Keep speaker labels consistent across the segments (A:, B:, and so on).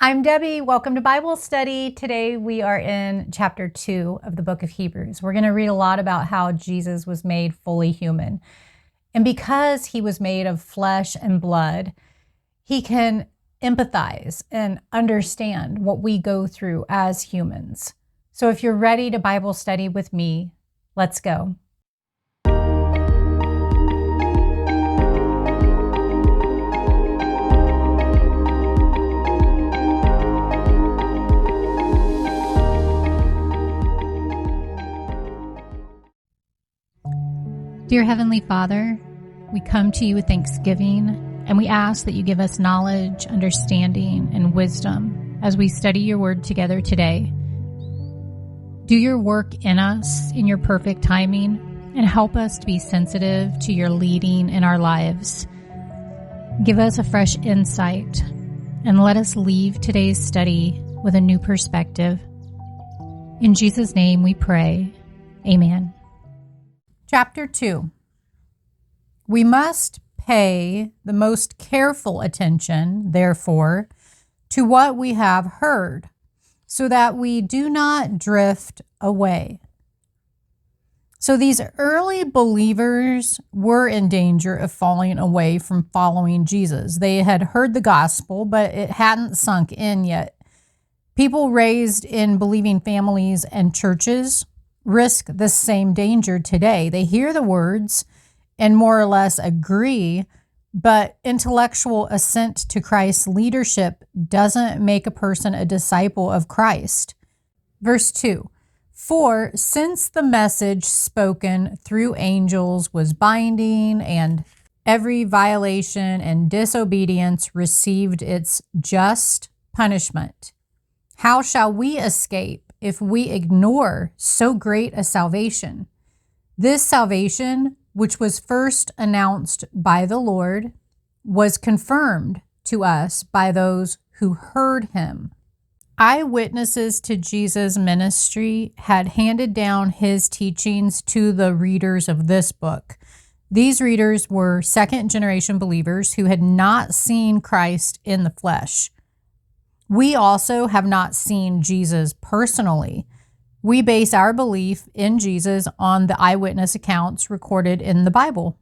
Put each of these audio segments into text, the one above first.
A: I'm Debbie. Welcome to Bible study. Today we are in chapter 2 of the book of Hebrews. We're going to read a lot about how Jesus was made fully human. And because he was made of flesh and blood, he can empathize and understand what we go through as humans. So if you're ready to Bible study with me, let's go. Dear Heavenly Father, we come to you with thanksgiving, and we ask that you give us knowledge, understanding, and wisdom as we study your word together today. Do your work in us in your perfect timing, and help us to be sensitive to your leading in our lives. Give us a fresh insight, and let us leave today's study with a new perspective. In Jesus' name we pray. Amen. Chapter 2. We must pay the most careful attention, therefore, to what we have heard, so that we do not drift away. So these early believers were in danger of falling away from following Jesus. They had heard the gospel, but it hadn't sunk in yet. People raised in believing families and churches risk the same danger today. They hear the words and more or less agree, but intellectual assent to Christ's leadership doesn't make a person a disciple of Christ. Verse 2, "For since the message spoken through angels was binding, and every violation and disobedience received its just punishment, how shall we escape if we ignore so great a salvation? This salvation, which was first announced by the Lord, was confirmed to us by those who heard him." Eyewitnesses to Jesus' ministry had handed down his teachings to the readers of this book. These readers were second-generation believers who had not seen Christ in the flesh. We also have not seen Jesus personally. We base our belief in Jesus on the eyewitness accounts recorded in the Bible.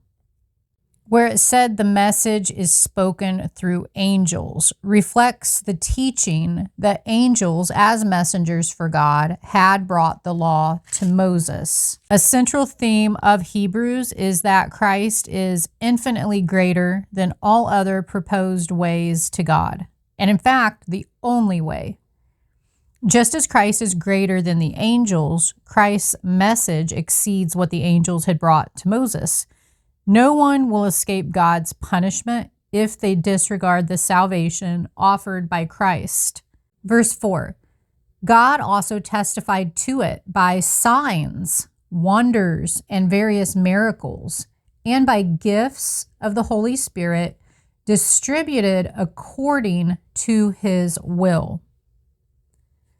A: Where it said the message is spoken through angels reflects the teaching that angels, as messengers for God, had brought the law to Moses. A central theme of Hebrews is that Christ is infinitely greater than all other proposed ways to God. And in fact, the only way. Just as Christ is greater than the angels, Christ's message exceeds what the angels had brought to Moses. No one will escape God's punishment if they disregard the salvation offered by Christ. Verse 4, God also testified to it by signs, wonders, and various miracles, and by gifts of the Holy Spirit distributed according to his will.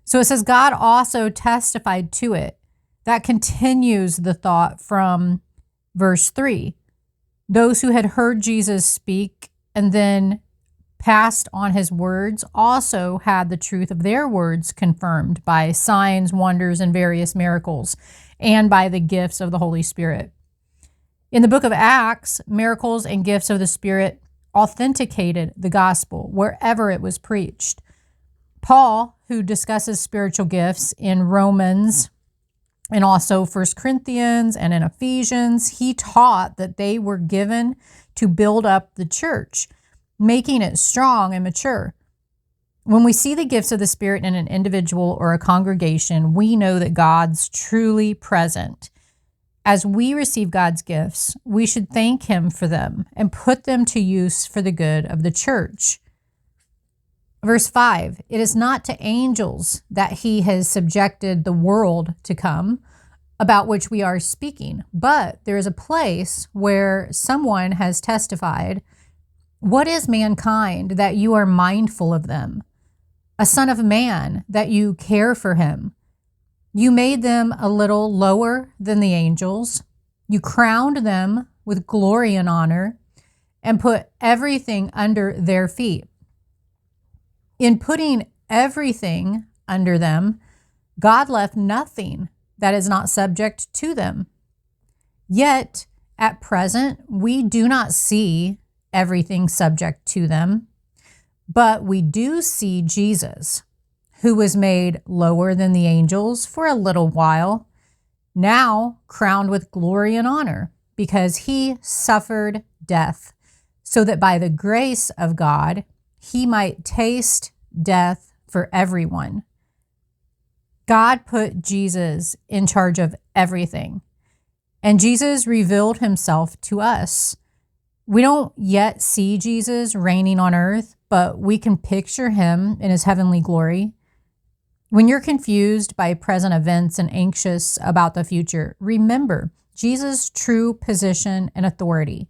A: So it says God also testified to it. That continues the thought from verse 3. Those who had heard Jesus speak and then passed on his words also had the truth of their words confirmed by signs, wonders, and various miracles, and by the gifts of the Holy Spirit. In the book of Acts, miracles and gifts of the Spirit authenticated the gospel wherever it was preached. Paul, who discusses spiritual gifts in Romans and also 1 Corinthians and in Ephesians, he taught that they were given to build up the church, making it strong and mature. When we see the gifts of the Spirit in an individual or a congregation, we know that God's truly present. As we receive God's gifts, we should thank him for them and put them to use for the good of the church. Verse 5, it is not to angels that he has subjected the world to come, about which we are speaking, but there is a place where someone has testified, "What is mankind that you are mindful of them? A son of man that you care for him? You made them a little lower than the angels. You crowned them with glory and honor and put everything under their feet. In putting everything under them, God left nothing that is not subject to them. Yet, at present, we do not see everything subject to them, but we do see Jesus, who was made lower than the angels for a little while, now crowned with glory and honor, because he suffered death, so that by the grace of God, he might taste death for everyone. God put Jesus in charge of everything, and Jesus revealed himself to us. We don't yet see Jesus reigning on earth, but we can picture him in his heavenly glory. When you're confused by present events and anxious about the future, remember Jesus' true position and authority.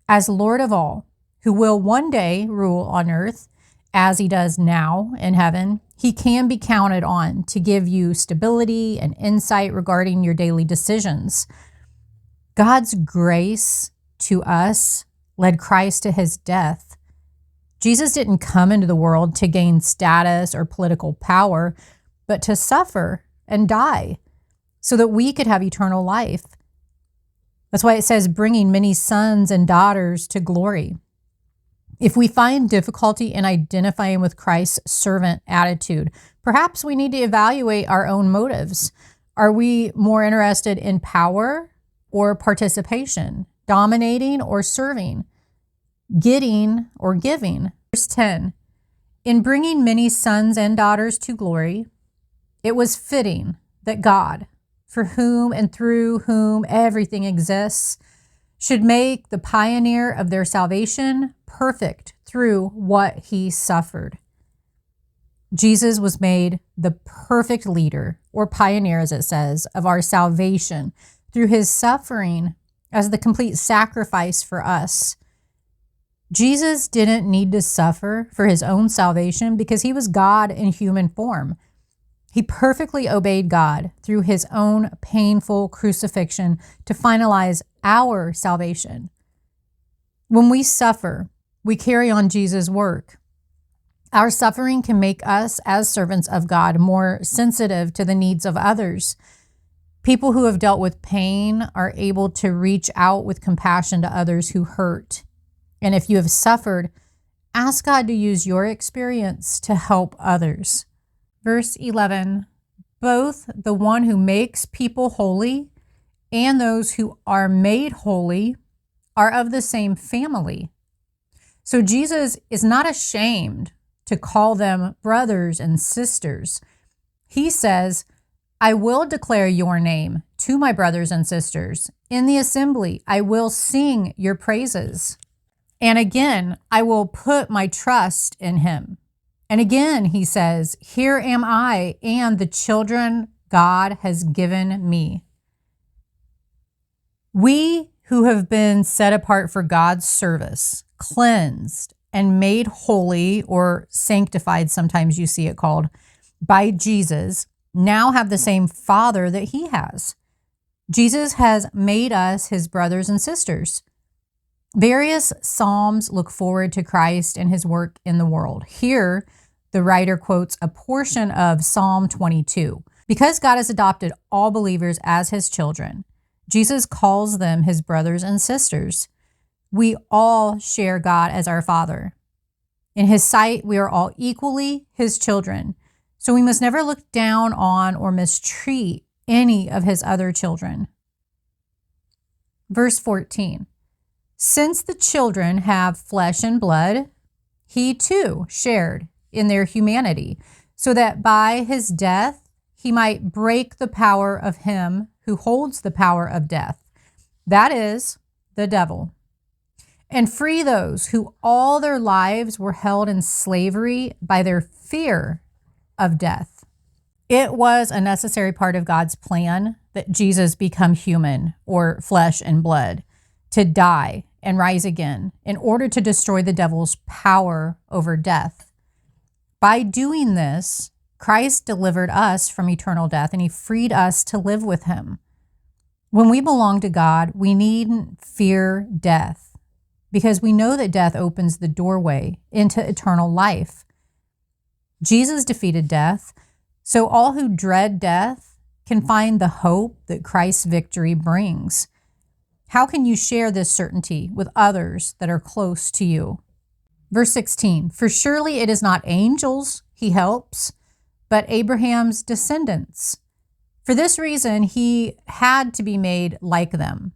A: As Lord of all, who will one day rule on earth as he does now in heaven, he can be counted on to give you stability and insight regarding your daily decisions. God's grace to us led Christ to his death. Jesus didn't come into the world to gain status or political power, but to suffer and die so that we could have eternal life. That's why it says, bringing many sons and daughters to glory. If we find difficulty in identifying with Christ's servant attitude, perhaps we need to evaluate our own motives. Are we more interested in power or participation, dominating or serving, getting or giving? Verse 10, in bringing many sons and daughters to glory, it was fitting that God, for whom and through whom everything exists, should make the pioneer of their salvation perfect through what he suffered. Jesus was made the perfect leader, or pioneer as it says, of our salvation through his suffering as the complete sacrifice for us. Jesus didn't need to suffer for his own salvation because he was God in human form. He perfectly obeyed God through his own painful crucifixion to finalize our salvation. When we suffer, we carry on Jesus' work. Our suffering can make us, as servants of God, more sensitive to the needs of others. People who have dealt with pain are able to reach out with compassion to others who hurt. And if you have suffered, ask God to use your experience to help others. Verse 11, both the one who makes people holy and those who are made holy are of the same family. So Jesus is not ashamed to call them brothers and sisters. He says, I will declare your name to my brothers and sisters. In the assembly, I will sing your praises. And again, I will put my trust in him. And again, he says, here am I and the children God has given me. We who have been set apart for God's service, cleansed and made holy or sanctified, sometimes you see it called, by Jesus, now have the same Father that he has. Jesus has made us his brothers and sisters. Various Psalms look forward to Christ and his work in the world. Here, the writer quotes a portion of Psalm 22. Because God has adopted all believers as his children, Jesus calls them his brothers and sisters. We all share God as our Father. In his sight, we are all equally his children. So we must never look down on or mistreat any of his other children. Verse 14. Since the children have flesh and blood, he too shared in their humanity, so that by his death he might break the power of him who holds the power of death, that is, the devil, and free those who all their lives were held in slavery by their fear of death. It was a necessary part of God's plan that Jesus become human, or flesh and blood, to die and rise again in order to destroy the devil's power over death. By doing this, Christ delivered us from eternal death and he freed us to live with him. When we belong to God, we needn't fear death because we know that death opens the doorway into eternal life. Jesus defeated death, so all who dread death can find the hope that Christ's victory brings. How can you share this certainty with others that are close to you? Verse 16, for surely it is not angels he helps, but Abraham's descendants. For this reason, he had to be made like them,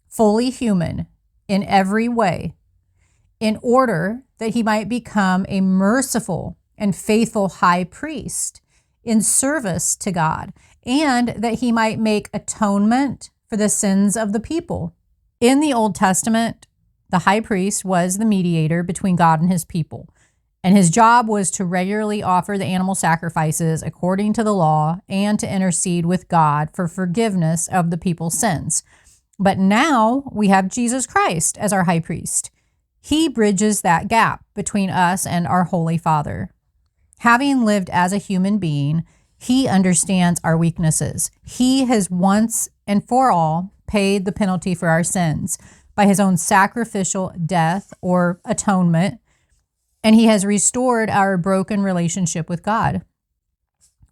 A: fully human in every way, in order that he might become a merciful and faithful high priest in service to God, and that he might make atonement for the sins of the people. In the Old Testament, the high priest was the mediator between God and his people, and his job was to regularly offer the animal sacrifices according to the law and to intercede with God for forgiveness of the people's sins. But now we have Jesus Christ as our high priest. He bridges that gap between us and our Holy Father. Having lived as a human being, he understands our weaknesses. He has once and for all paid the penalty for our sins by his own sacrificial death or atonement, and he has restored our broken relationship with God.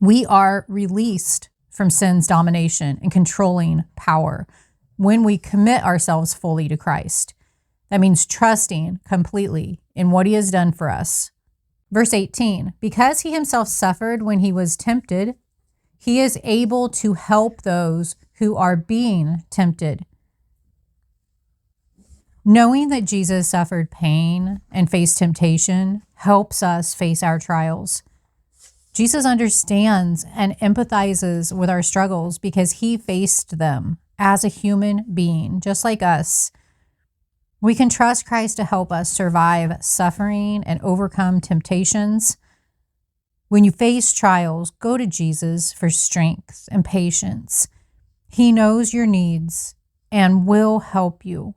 A: We are released from sin's domination and controlling power when we commit ourselves fully to Christ. That means trusting completely in what he has done for us. Verse 18, because he himself suffered when he was tempted, he is able to help those who are being tempted. Knowing that Jesus suffered pain and faced temptation helps us face our trials. Jesus understands and empathizes with our struggles because he faced them as a human being, just like us. We can trust Christ to help us survive suffering and overcome temptations. When you face trials, go to Jesus for strength and patience. He knows your needs and will help you.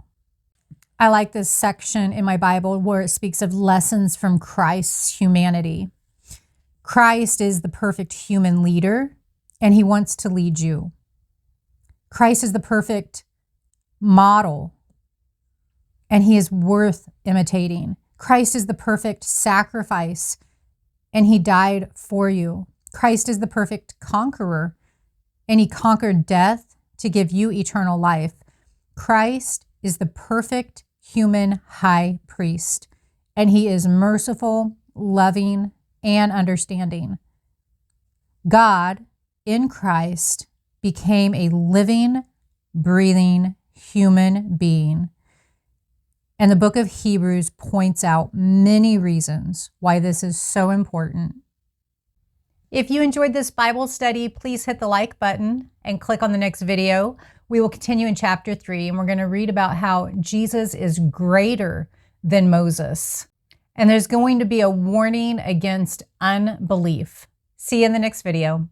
A: I like this section in my Bible where it speaks of lessons from Christ's humanity. Christ is the perfect human leader, and he wants to lead you. Christ is the perfect model, and he is worth imitating. Christ is the perfect sacrifice, and he died for you. Christ is the perfect conqueror, and he conquered death to give you eternal life. Christ is the perfect human high priest, and he is merciful, loving, and understanding. God, in Christ, became a living, breathing human being. And the book of Hebrews points out many reasons why this is so important. If you enjoyed this Bible study, please hit the like button and click on the next video. We will continue in chapter 3, and we're going to read about how Jesus is greater than Moses. And there's going to be a warning against unbelief. See you in the next video.